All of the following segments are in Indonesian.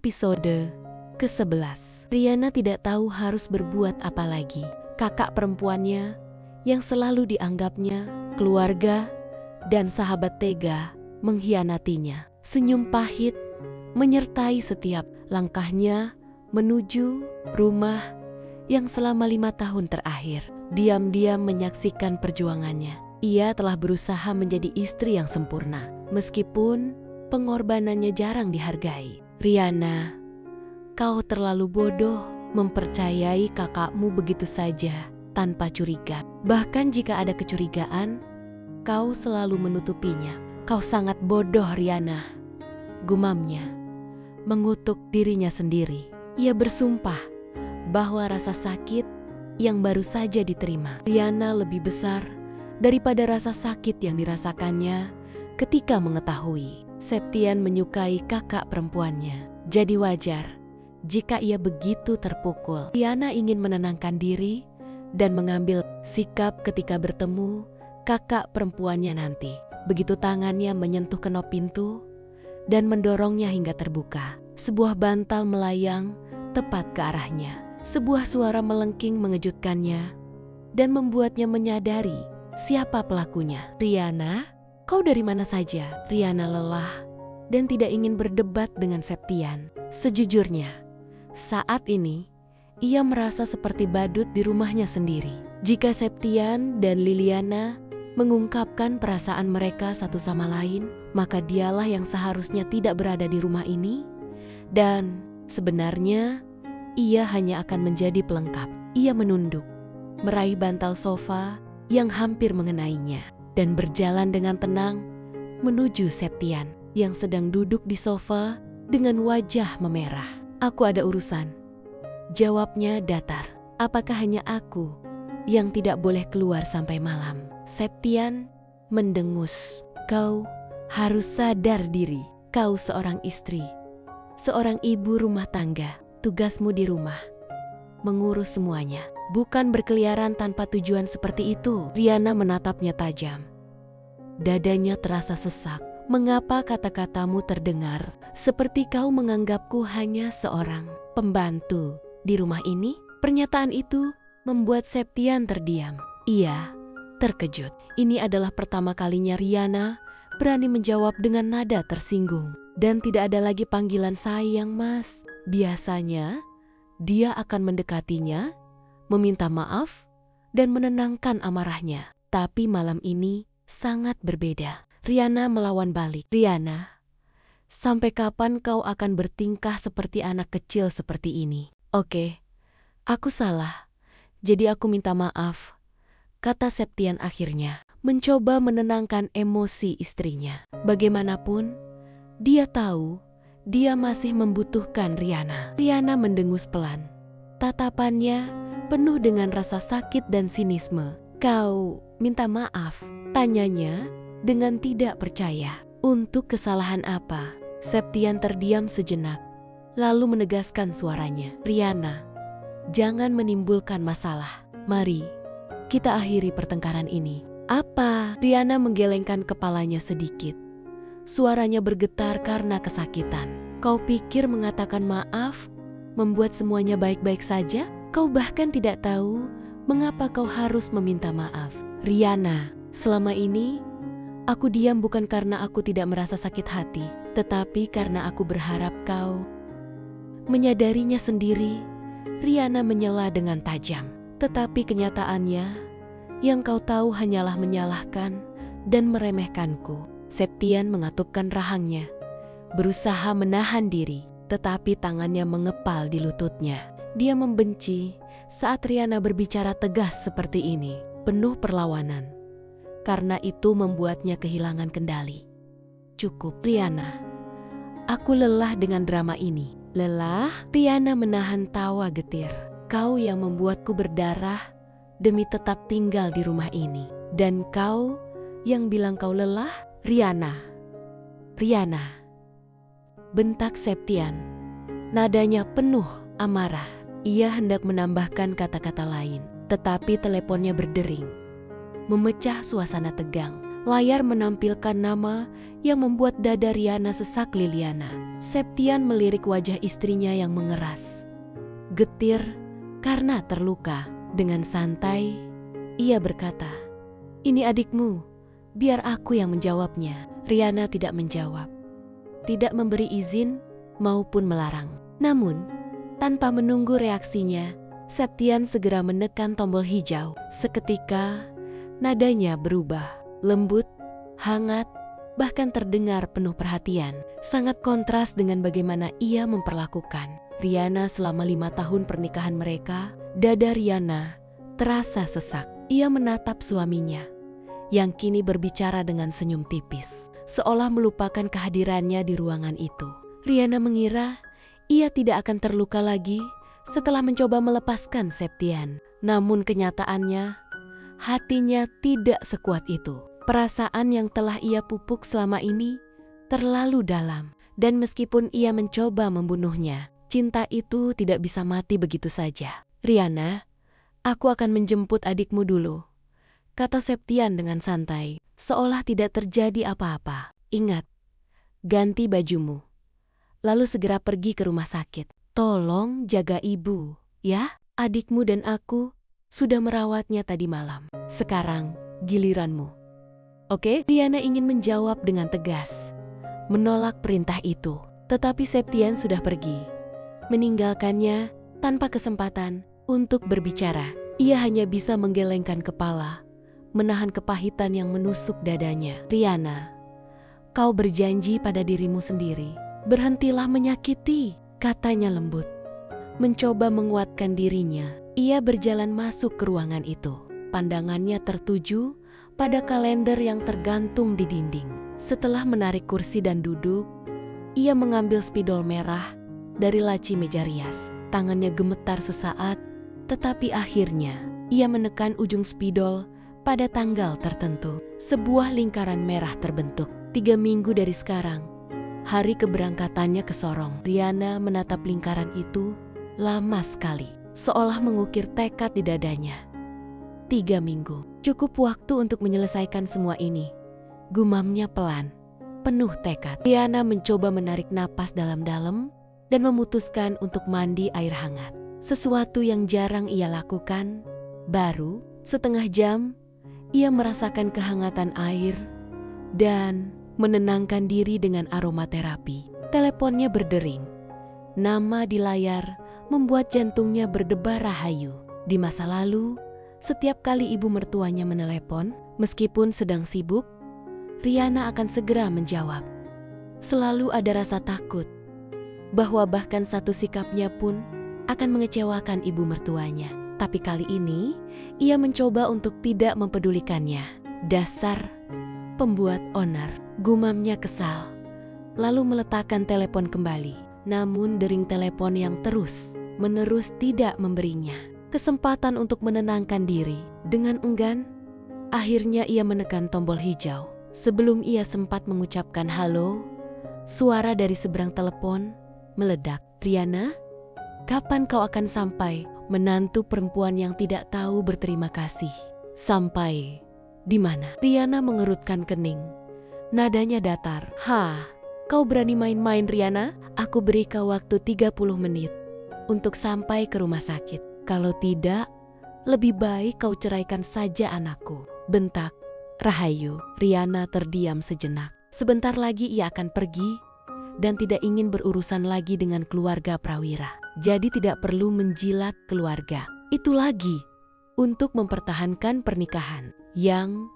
Episode ke-11. Riana tidak tahu harus berbuat apa lagi. Kakak perempuannya yang selalu dianggapnya keluarga dan sahabat tega mengkhianatinya. Senyum pahit menyertai setiap langkahnya menuju rumah yang selama 5 tahun terakhir diam-diam menyaksikan perjuangannya. Ia telah berusaha menjadi istri yang sempurna, meskipun pengorbanannya jarang dihargai. Riana, kau terlalu bodoh mempercayai kakakmu begitu saja tanpa curiga. Bahkan jika ada kecurigaan, kau selalu menutupinya. Kau sangat bodoh, Riana, gumamnya, mengutuk dirinya sendiri. Ia bersumpah bahwa rasa sakit yang baru saja diterima Riana lebih besar daripada rasa sakit yang dirasakannya ketika mengetahui Septian menyukai kakak perempuannya. Jadi wajar jika ia begitu terpukul. Riana ingin menenangkan diri dan mengambil sikap ketika bertemu kakak perempuannya nanti. Begitu tangannya menyentuh kenop pintu dan mendorongnya hingga terbuka, sebuah bantal melayang tepat ke arahnya. Sebuah suara melengking mengejutkannya dan membuatnya menyadari siapa pelakunya. Riana, kau dari mana saja? Riana lelah dan tidak ingin berdebat dengan Septian. Sejujurnya, saat ini ia merasa seperti badut di rumahnya sendiri. Jika Septian dan Liliana mengungkapkan perasaan mereka satu sama lain, maka dialah yang seharusnya tidak berada di rumah ini. Dan sebenarnya ia hanya akan menjadi pelengkap. Ia menunduk, meraih bantal sofa yang hampir mengenainya, dan berjalan dengan tenang menuju Septian yang sedang duduk di sofa dengan wajah memerah. Aku ada urusan, jawabnya datar. Apakah hanya aku yang tidak boleh keluar sampai malam? Septian mendengus. Kau harus sadar diri. Kau seorang istri, seorang ibu rumah tangga. Tugasmu di rumah mengurus semuanya, bukan berkeliaran tanpa tujuan seperti itu. Riana menatapnya tajam. Dadanya terasa sesak. Mengapa kata-katamu terdengar seperti kau menganggapku hanya seorang pembantu di rumah ini? Pernyataan itu membuat Septian terdiam. Ia terkejut. Ini adalah pertama kalinya Riana berani menjawab dengan nada tersinggung. Dan tidak ada lagi panggilan sayang, Mas. Biasanya dia akan mendekatinya, meminta maaf, dan menenangkan amarahnya. Tapi malam ini sangat berbeda. Riana melawan balik. Riana, sampai kapan kau akan bertingkah seperti anak kecil seperti ini? Oke, aku salah. Jadi aku minta maaf, kata Septian akhirnya, mencoba menenangkan emosi istrinya. Bagaimanapun, dia tahu dia masih membutuhkan Riana. Riana mendengus pelan. Tatapannya penuh dengan rasa sakit dan sinisme. Kau minta maaf? Tanyanya dengan tidak percaya. Untuk kesalahan apa? Septian terdiam sejenak, lalu menegaskan suaranya. Riana, jangan menimbulkan masalah. Mari kita akhiri pertengkaran ini. Apa? Riana menggelengkan kepalanya sedikit. Suaranya bergetar karena kesakitan. Kau pikir mengatakan maaf membuat semuanya baik-baik saja? Kau bahkan tidak tahu mengapa kau harus meminta maaf. Riana, selama ini aku diam bukan karena aku tidak merasa sakit hati, tetapi karena aku berharap kau menyadarinya sendiri. Riana menyela dengan tajam. Tetapi kenyataannya, yang kau tahu hanyalah menyalahkan dan meremehkanku. Septian mengatupkan rahangnya, berusaha menahan diri, tetapi tangannya mengepal di lututnya. Dia membenci saat Riana berbicara tegas seperti ini, penuh perlawanan. Karena itu membuatnya kehilangan kendali. Cukup, Riana. Aku lelah dengan drama ini. Lelah? Riana menahan tawa getir. Kau yang membuatku berdarah demi tetap tinggal di rumah ini. Dan kau yang bilang kau lelah? Riana. Riana. Bentak Septian. Nadanya penuh amarah. Ia hendak menambahkan kata-kata lain, tetapi teleponnya berdering, memecah suasana tegang. Layar menampilkan nama yang membuat dada Riana sesak. Liliana. Septian melirik wajah istrinya yang mengeras, getir karena terluka. Dengan santai, ia berkata, "Ini adikmu, biar aku yang menjawabnya." Riana tidak menjawab, tidak memberi izin maupun melarang. Namun, tanpa menunggu reaksinya, Septian segera menekan tombol hijau. Seketika, nadanya berubah, lembut, hangat, bahkan terdengar penuh perhatian. Sangat kontras dengan bagaimana ia memperlakukan Riana selama 5 tahun pernikahan mereka. Dada Riana terasa sesak. Ia menatap suaminya, yang kini berbicara dengan senyum tipis, seolah melupakan kehadirannya di ruangan itu. Riana mengira ia tidak akan terluka lagi setelah mencoba melepaskan Septian. Namun kenyataannya, hatinya tidak sekuat itu. Perasaan yang telah ia pupuk selama ini terlalu dalam, dan meskipun ia mencoba membunuhnya, cinta itu tidak bisa mati begitu saja. "Riana, aku akan menjemput adikmu dulu," kata Septian dengan santai, seolah tidak terjadi apa-apa. "Ingat, ganti bajumu, lalu segera pergi ke rumah sakit. Tolong jaga ibu, ya. Adikmu dan aku sudah merawatnya tadi malam. Sekarang giliranmu." "Oke?" Riana ingin menjawab dengan tegas, menolak perintah itu. Tetapi Septian sudah pergi, meninggalkannya tanpa kesempatan untuk berbicara. Ia hanya bisa menggelengkan kepala, menahan kepahitan yang menusuk dadanya. "Riana, kau berjanji pada dirimu sendiri. Berhentilah menyakiti," katanya lembut. Mencoba menguatkan dirinya, ia berjalan masuk ke ruangan itu. Pandangannya tertuju pada kalender yang tergantung di dinding. Setelah menarik kursi dan duduk, ia mengambil spidol merah dari laci meja rias. Tangannya gemetar sesaat, tetapi akhirnya ia menekan ujung spidol pada tanggal tertentu. Sebuah lingkaran merah terbentuk. 3 minggu dari sekarang, hari keberangkatannya ke Sorong. Riana menatap lingkaran itu lama sekali, seolah mengukir tekad di dadanya. 3 minggu, cukup waktu untuk menyelesaikan semua ini, gumamnya pelan, penuh tekad. Riana mencoba menarik napas dalam-dalam dan memutuskan untuk mandi air hangat. Sesuatu yang jarang ia lakukan. Baru setengah jam, ia merasakan kehangatan air dan menenangkan diri dengan aromaterapi. Teleponnya berdering. Nama di layar membuat jantungnya berdebar rahayu. Di masa lalu, setiap kali ibu mertuanya menelepon, meskipun sedang sibuk, Riana akan segera menjawab. Selalu ada rasa takut bahwa bahkan satu sikapnya pun akan mengecewakan ibu mertuanya. Tapi kali ini, ia mencoba untuk tidak mempedulikannya. "Dasar pembuat onar," gumamnya kesal, lalu meletakkan telepon kembali. Namun dering telepon yang terus-menerus tidak memberinya kesempatan untuk menenangkan diri. Dengan enggan, akhirnya ia menekan tombol hijau. Sebelum ia sempat mengucapkan halo, suara dari seberang telepon meledak. "Riana, kapan kau akan sampai?" Menantu perempuan yang tidak tahu berterima kasih. "Sampai di mana?" Riana mengerutkan kening. Nadanya datar. Kau berani main-main, Riana? Aku beri kau waktu 30 menit untuk sampai ke rumah sakit. Kalau tidak, lebih baik kau ceraikan saja anakku," bentak Rahayu. Riana terdiam sejenak. Sebentar lagi ia akan pergi dan tidak ingin berurusan lagi dengan keluarga Prawira. Jadi tidak perlu menjilat keluarga itu lagi untuk mempertahankan pernikahan yang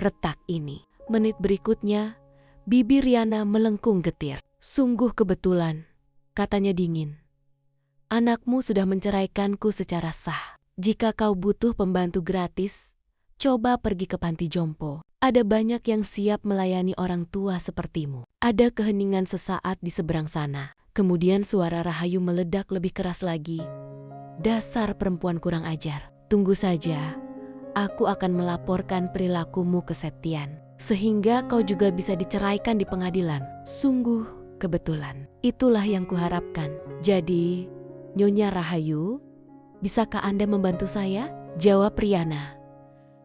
retak ini. Menit berikutnya, bibir Riana melengkung getir. "Sungguh kebetulan," katanya dingin. "Anakmu sudah menceraikanku secara sah. Jika kau butuh pembantu gratis, coba pergi ke panti jompo. Ada banyak yang siap melayani orang tua sepertimu." Ada keheningan sesaat di seberang sana. Kemudian suara Rahayu meledak lebih keras lagi. "Dasar perempuan kurang ajar. Tunggu saja, aku akan melaporkan perilakumu ke Septian, sehingga kau juga bisa diceraikan di pengadilan. Sungguh kebetulan. Itulah yang kuharapkan. Jadi, Nyonya Rahayu, bisakah Anda membantu saya?" jawab Riana.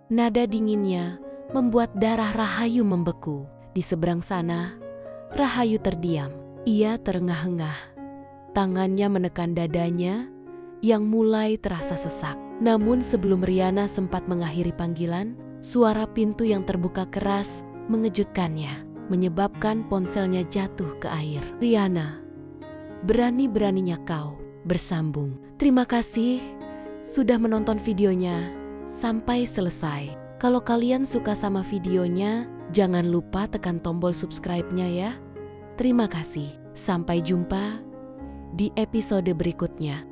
Nada dinginnya membuat darah Rahayu membeku. Di seberang sana, Rahayu terdiam. Ia terengah-engah. Tangannya menekan dadanya yang mulai terasa sesak. Namun sebelum Riana sempat mengakhiri panggilan, suara pintu yang terbuka keras mengejutkannya, menyebabkan ponselnya jatuh ke air. "Riana, berani-beraninya kau bersambung. Terima kasih sudah menonton videonya sampai selesai. Kalau kalian suka sama videonya, jangan lupa tekan tombol subscribe-nya ya. Terima kasih. Sampai jumpa di episode berikutnya."